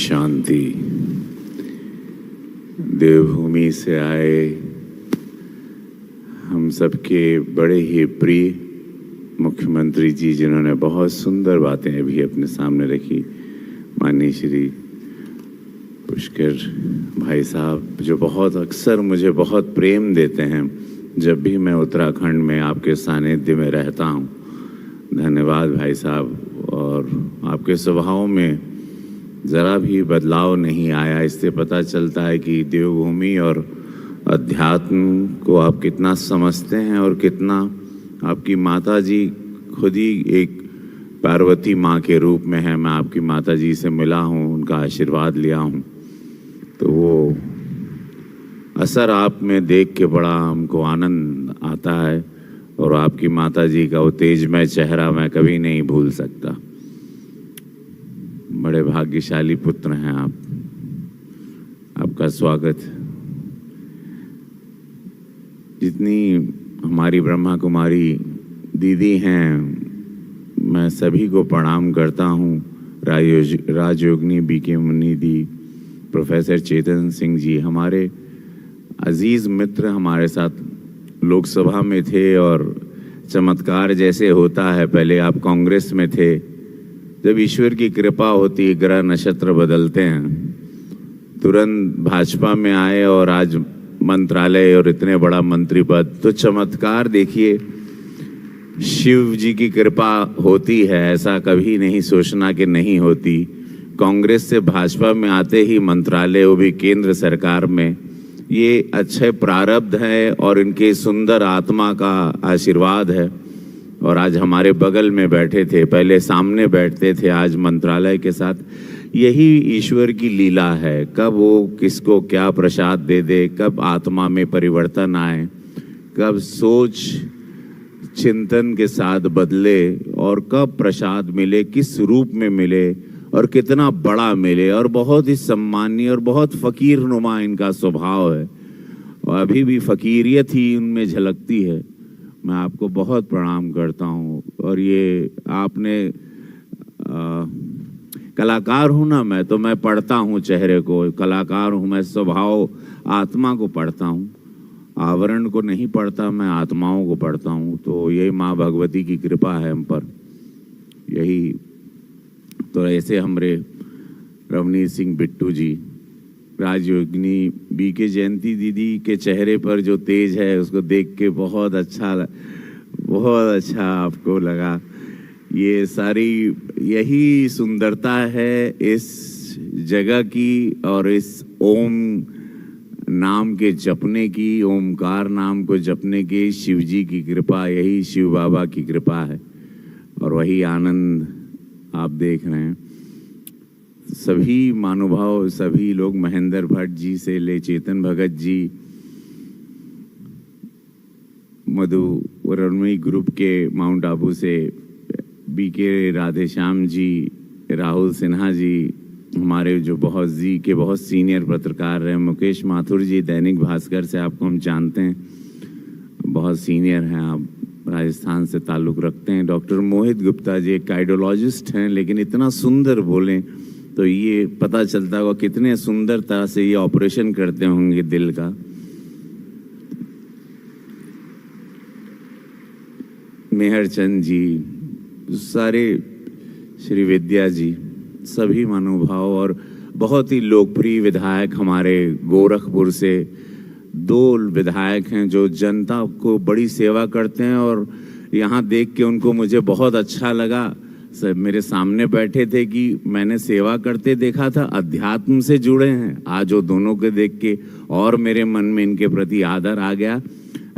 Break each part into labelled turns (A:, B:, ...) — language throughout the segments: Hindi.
A: शांति। देवभूमि से आए हम सबके बड़े ही प्रिय मुख्यमंत्री जी, जिन्होंने बहुत सुंदर बातें अभी अपने सामने रखी, माननीय श्री पुष्कर भाई साहब, जो बहुत अक्सर मुझे बहुत प्रेम देते हैं जब भी मैं उत्तराखंड में आपके सानिध्य में रहता हूं। धन्यवाद भाई साहब। और आपके स्वभाव में ज़रा भी बदलाव नहीं आया। इससे पता चलता है कि देवभूमि और अध्यात्म को आप कितना समझते हैं और कितना आपकी माता जी खुद ही एक पार्वती माँ के रूप में है। मैं आपकी माता जी से मिला हूँ, उनका आशीर्वाद लिया हूँ, तो वो असर आप में देख के बड़ा हमको आनंद आता है। और आपकी माता जी का वो तेजमय चेहरा मैं कभी नहीं भूल सकता। बड़े भाग्यशाली पुत्र हैं आप। आपका स्वागत। जितनी हमारी ब्रह्मा कुमारी दीदी हैं, मैं सभी को प्रणाम करता हूँ। राजयोगिनी बीके मुनि दी, प्रोफेसर चेतन सिंह जी, हमारे अजीज़ मित्र हमारे साथ लोकसभा में थे। और चमत्कार जैसे होता है, पहले आप कांग्रेस में थे, जब ईश्वर की कृपा होती है ग्रह नक्षत्र बदलते हैं, तुरंत भाजपा में आए और आज मंत्रालय और इतने बड़ा मंत्री पद। तो चमत्कार देखिए, शिव जी की कृपा होती है, ऐसा कभी नहीं सोचना कि नहीं होती। कांग्रेस से भाजपा में आते ही मंत्रालय, वो भी केंद्र सरकार में, ये अच्छे प्रारब्ध है और इनके सुंदर आत्मा का आशीर्वाद है। और आज हमारे बगल में बैठे थे, पहले सामने बैठते थे, आज मंत्रालय के साथ। यही ईश्वर की लीला है, कब वो किसको क्या प्रसाद दे दे, कब आत्मा में परिवर्तन आए, कब सोच चिंतन के साथ बदले और कब प्रसाद मिले, किस रूप में मिले और कितना बड़ा मिले। और बहुत ही सम्मानीय और बहुत फकीर नुमा इनका स्वभाव है और अभी भी फकीरियत ही उनमें झलकती है। मैं आपको बहुत प्रणाम करता हूँ। और ये आपने कलाकार हूँ ना मैं, तो मैं पढ़ता हूँ चेहरे को, कलाकार हूँ मैं, स्वभाव आत्मा को पढ़ता हूँ, आवरण को नहीं पढ़ता, मैं आत्माओं को पढ़ता हूँ। तो यही माँ भगवती की कृपा है हम पर। यही तो ऐसे हमारे रवनीत सिंह बिट्टू जी, राजयोगिनी बीके जयंती दीदी के चेहरे पर जो तेज है, उसको देख के बहुत अच्छा आपको लगा। ये सारी यही सुंदरता है इस जगह की और इस ओम नाम के जपने की, ओमकार नाम को जपने की शिव जी की कृपा, यही शिव बाबा की कृपा है। और वही आनंद आप देख रहे हैं। सभी महानुभाव, सभी लोग, महेंद्र भट्ट जी से ले चेतन भगत जी, मधु रणवी ग्रुप के माउंट आबू से बीके राधेश्याम जी, राहुल सिन्हा जी, हमारे जो बहुत सीनियर पत्रकार हैं, मुकेश माथुर जी दैनिक भास्कर से, आपको हम जानते हैं, बहुत सीनियर हैं आप, राजस्थान से ताल्लुक़ रखते हैं। डॉक्टर मोहित गुप्ता जी एक कार्डियोलॉजिस्ट हैं, लेकिन इतना सुंदर बोलें तो ये पता चलता होगा कितने सुंदर तरह से ये ऑपरेशन करते होंगे दिल का। मेहर चंद जी, सारे श्री विद्या जी, सभी महानुभाव और बहुत ही लोकप्रिय विधायक हमारे गोरखपुर से 2 विधायक हैं जो जनता को बड़ी सेवा करते हैं। और यहाँ देख के उनको मुझे बहुत अच्छा लगा। सब मेरे सामने बैठे थे कि मैंने सेवा करते देखा था, अध्यात्म से जुड़े हैं। आज वो दोनों को देख के और मेरे मन में इनके प्रति आदर आ गया।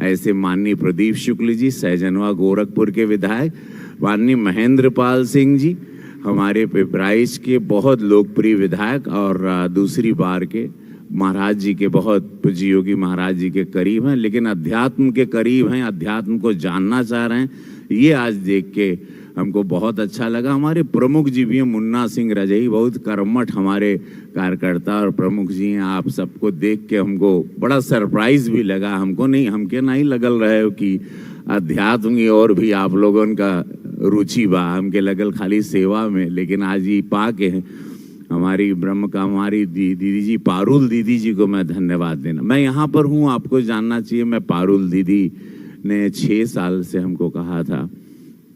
A: ऐसे माननीय प्रदीप शुक्ल जी, सहजनवा गोरखपुर के विधायक, माननीय महेंद्र पाल सिंह जी, हमारे पिपराइच के बहुत लोकप्रिय विधायक और दूसरी बार के महाराज जी के, बहुत पूज्य योगी महाराज जी के करीब हैं, लेकिन अध्यात्म के करीब हैं, अध्यात्म को जानना चाह रहे हैं। ये आज देख के हमको बहुत अच्छा लगा। हमारे प्रमुख जी भी हैं, मुन्ना सिंह रजई, बहुत कर्मठ हमारे कार्यकर्ता और प्रमुख जी हैं। आप सबको देख के हमको बड़ा सरप्राइज भी लगा। हमके नहीं लगल रहे हो कि अध्यात्म की और भी आप लोगों का रुचि बा, हमके लगल खाली सेवा में, लेकिन आज ये पा के हमारी ब्रह्म का हमारी दीदी जी पारुल दीदी जी को मैं धन्यवाद देना। मैं यहाँ पर हूँ, आपको जानना चाहिए। मैं पारुल दीदी ने 6 साल से हमको कहा था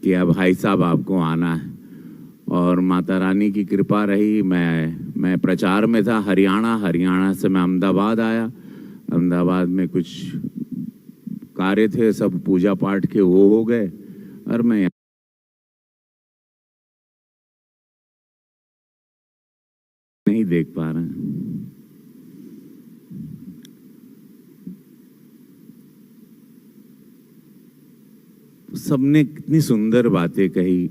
A: कि अब भाई साहब आपको आना है, और माता रानी की कृपा रही। मैं प्रचार में था हरियाणा से मैं अहमदाबाद आया। अहमदाबाद में कुछ कार्य थे, सब पूजा पाठ के वो हो गए, और मैं नहीं देख पा रहे हैं। सबने कितनी सुंदर बातें कही।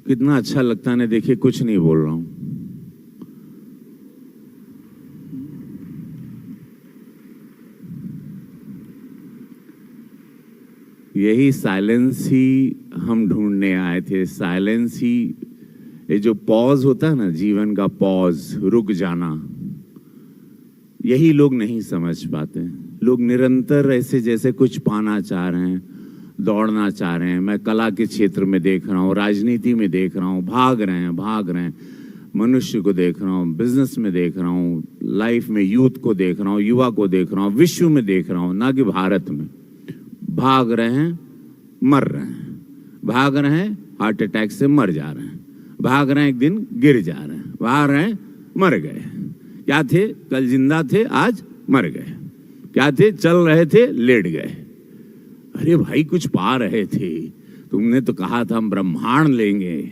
A: कितना अच्छा लगता है। देखिए, कुछ नहीं बोल रहा हूं। यही साइलेंस ही हम ढूंढने आए थे। साइलेंस ही, ये जो पॉज होता है ना, जीवन का पॉज, रुक जाना, यही लोग नहीं समझ पाते। लोग निरंतर ऐसे जैसे कुछ पाना चाह रहे हैं, दौड़ना चाह रहे हैं। मैं कला के क्षेत्र में देख रहा हूँ, राजनीति में देख रहा हूँ, भाग रहे हैं। मनुष्य को देख रहा हूँ, बिजनेस में देख रहा हूँ, लाइफ में यूथ को देख रहा हूँ, युवा को देख रहा हूँ, विश्व में देख रहा हूँ, ना कि भारत में। भाग रहे हैं, मर रहे हैं, भाग रहे हैं, हार्ट अटैक से मर जा रहे हैं, भाग रहे हैं, एक दिन गिर जा रहे हैं, भाग रहे हैं, मर गए। क्या थे? कल जिंदा थे, आज मर गए। क्या थे? चल रहे थे, लेट गए। अरे भाई, कुछ पा रहे थे। तुमने तो कहा था हम ब्रह्मांड लेंगे,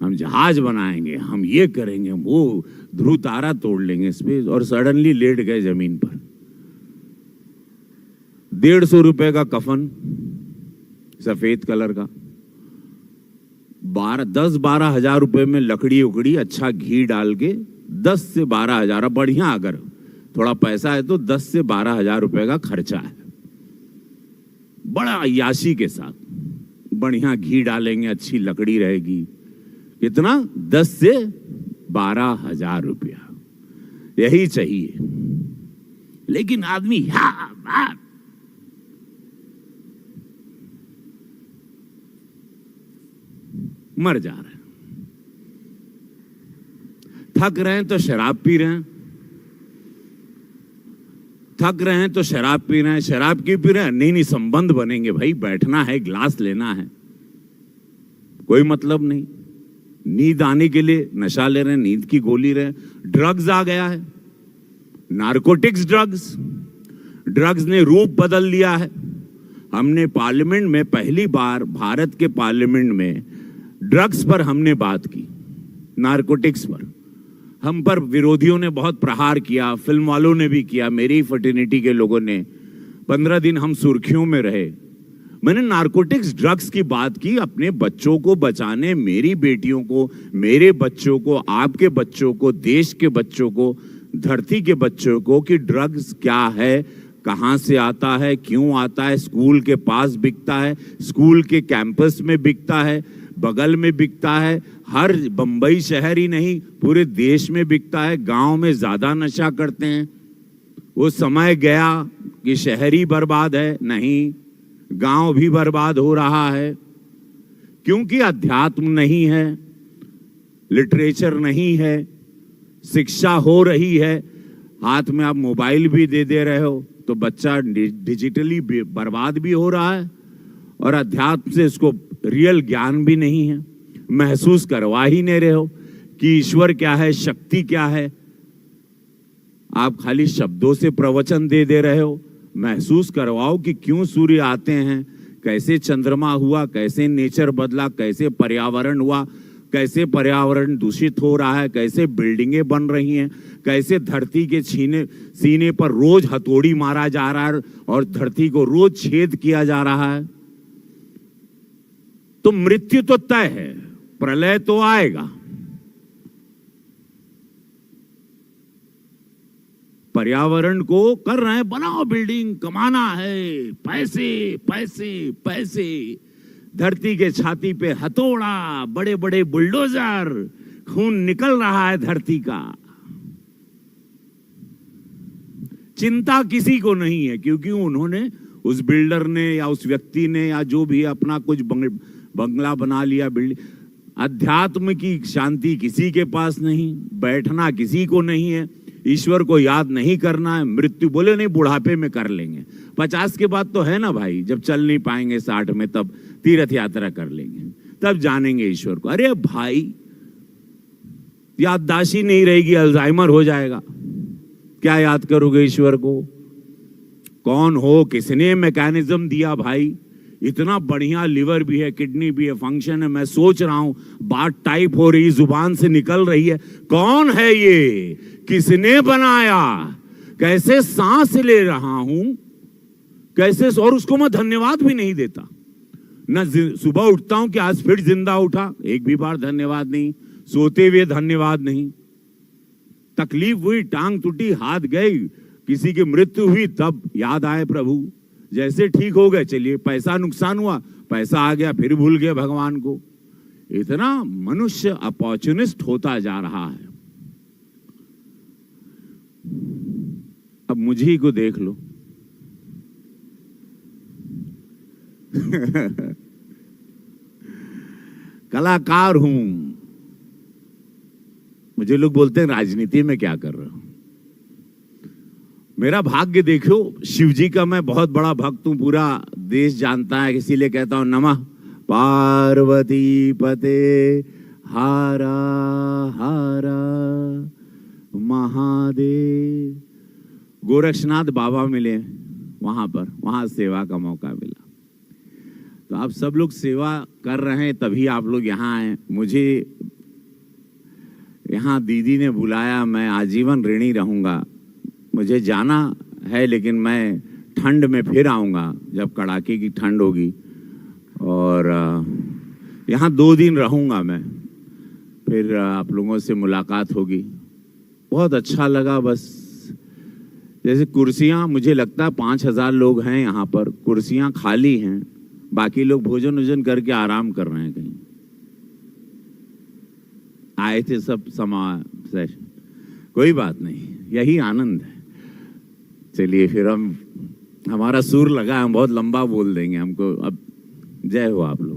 A: हम जहाज बनाएंगे, हम ये करेंगे, वो ध्रुव तारा तोड़ लेंगे स्पेस, और सडनली लेट गए जमीन पर। 150 रुपए का कफन, सफेद कलर का, 10-12 हजार रुपए में लकड़ी उकड़ी, अच्छा घी डाल के 10 से 12 हजार, बढ़िया अगर थोड़ा पैसा है तो 10 से 12 हजार रुपए का खर्चा है। बड़ा अय्याशी के साथ बढ़िया घी डालेंगे, अच्छी लकड़ी रहेगी। कितना? 10 से 12 हजार रुपया, यही चाहिए। लेकिन आदमी मर जा रहे हैं। थक रहे हैं तो शराब पी रहे हैं, थक रहे हैं तो शराब पी रहे हैं। शराब क्यों पी रहे हैं? नहीं, संबंध बनेंगे भाई, बैठना है, ग्लास लेना है, कोई मतलब नहीं। नींद आने के लिए नशा ले रहे हैं, नींद की गोली रहे हैं। ड्रग्स आ गया है, नारकोटिक्स ड्रग्स ने रूप बदल लिया है। हमने पार्लियामेंट में पहली बार, भारत के पार्लियामेंट में ड्रग्स पर हमने बात की, नारकोटिक्स पर। हम पर विरोधियों ने बहुत प्रहार किया, फिल्म वालों ने भी किया, मेरी फ्रेटर्निटी के लोगों ने। 15 दिन हम सुर्खियों में रहे। मैंने नारकोटिक्स ड्रग्स की बात की, अपने बच्चों को बचाने, मेरी बेटियों को, मेरे बच्चों को, आपके बच्चों को, देश के बच्चों को, धरती के बच्चों को, कि ड्रग्स क्या है, कहां से आता है, क्यों आता है। स्कूल के पास बिकता है, स्कूल के कैंपस में बिकता है, बगल में बिकता है, हर बंबई शहर ही नहीं पूरे देश में बिकता है। गांव में ज्यादा नशा करते हैं। वो समय गया कि शहर ही बर्बाद है, नहीं, गांव भी बर्बाद हो रहा है, क्योंकि अध्यात्म नहीं है, लिटरेचर नहीं है, शिक्षा हो रही है। हाथ में आप मोबाइल भी दे रहे हो तो बच्चा डिजिटली बर्बाद भी हो रहा है, और अध्यात्म से इसको रियल ज्ञान भी नहीं है, महसूस करवा ही नहीं रहे हो कि ईश्वर क्या है, शक्ति क्या है। आप खाली शब्दों से प्रवचन दे रहे हो। महसूस करवाओ कि क्यों सूर्य आते हैं, कैसे चंद्रमा हुआ, कैसे नेचर बदला, कैसे पर्यावरण हुआ, कैसे पर्यावरण दूषित हो रहा है, कैसे बिल्डिंगें बन रही हैं, कैसे धरती के सीने पर रोज हथौड़ी मारा जा रहा है और धरती को रोज छेद किया जा रहा है। तो मृत्यु तो तय है, प्रलय तो आएगा। पर्यावरण को कर रहे हैं, बनाओ बिल्डिंग, कमाना है, पैसे पैसे पैसे। धरती के छाती पे हथौड़ा, बड़े बड़े बुलडोजर, खून निकल रहा है धरती का। चिंता किसी को नहीं है, क्योंकि उन्होंने, उस बिल्डर ने या उस व्यक्ति ने या जो भी अपना कुछ बंगला बना लिया, बिल्डिंग। अध्यात्म की शांति किसी के पास नहीं, बैठना किसी को नहीं है, ईश्वर को याद नहीं करना है। मृत्यु बोले नहीं, बुढ़ापे में कर लेंगे, 50 के बाद तो है ना भाई, जब चल नहीं पाएंगे 60 में, तब तीर्थ यात्रा कर लेंगे, तब जानेंगे ईश्वर को। अरे भाई, याददाश्त नहीं रहेगी, अल्जाइमर हो जाएगा, क्या याद करोगे ईश्वर को? कौन हो, किसने मैकेनिज्म दिया भाई? इतना बढ़िया लिवर भी है, किडनी भी है, फंक्शन है। मैं सोच रहा हूं, बात टाइप हो रही, जुबान से निकल रही है, कौन है ये, किसने बनाया, कैसे सांस ले रहा हूं, कैसे, और उसको मैं धन्यवाद भी नहीं देता। न सुबह उठता हूं कि आज फिर जिंदा उठा, एक भी बार धन्यवाद नहीं। सोते हुए धन्यवाद नहीं। तकलीफ हुई, टांग टूटी, हाथ गई, किसी की मृत्यु हुई, तब याद आए प्रभु। जैसे ठीक हो गए, चलिए, पैसा नुकसान हुआ, पैसा आ गया, फिर भूल गए भगवान को। इतना मनुष्य अपॉर्चुनिस्ट होता जा रहा है। अब मुझे ही को देख लो। कलाकार हूं, मुझे लोग बोलते हैं राजनीति में क्या कर रहा हूं। मेरा भाग्य देखो, शिव जी का मैं बहुत बड़ा भक्त हूं, पूरा देश जानता है, इसीलिए कहता हूं नमः पार्वती पते हारा हारा महादेव। गोरक्षनाथ बाबा मिले वहां पर, वहां सेवा का मौका मिला। तो आप सब लोग सेवा कर रहे हैं, तभी आप लोग यहाँ आए। मुझे यहाँ दीदी ने बुलाया, मैं आजीवन ऋणी रहूंगा। मुझे जाना है, लेकिन मैं ठंड में फिर आऊँगा, जब कड़ाके की ठंड होगी। और यहाँ 2 दिन रहूँगा मैं, फिर आप लोगों से मुलाकात होगी। बहुत अच्छा लगा। बस जैसे कुर्सियाँ, मुझे लगता है 5000 लोग हैं यहाँ पर, कुर्सियाँ खाली हैं, बाकी लोग भोजन वोजन करके आराम कर रहे हैं। कहीं आए थे सब सेशन, कोई बात नहीं, यही आनंद है। चलिए फिर हमारा सुर लगा, हम बहुत लंबा बोल देंगे, हमको अब जय हो आप लोग।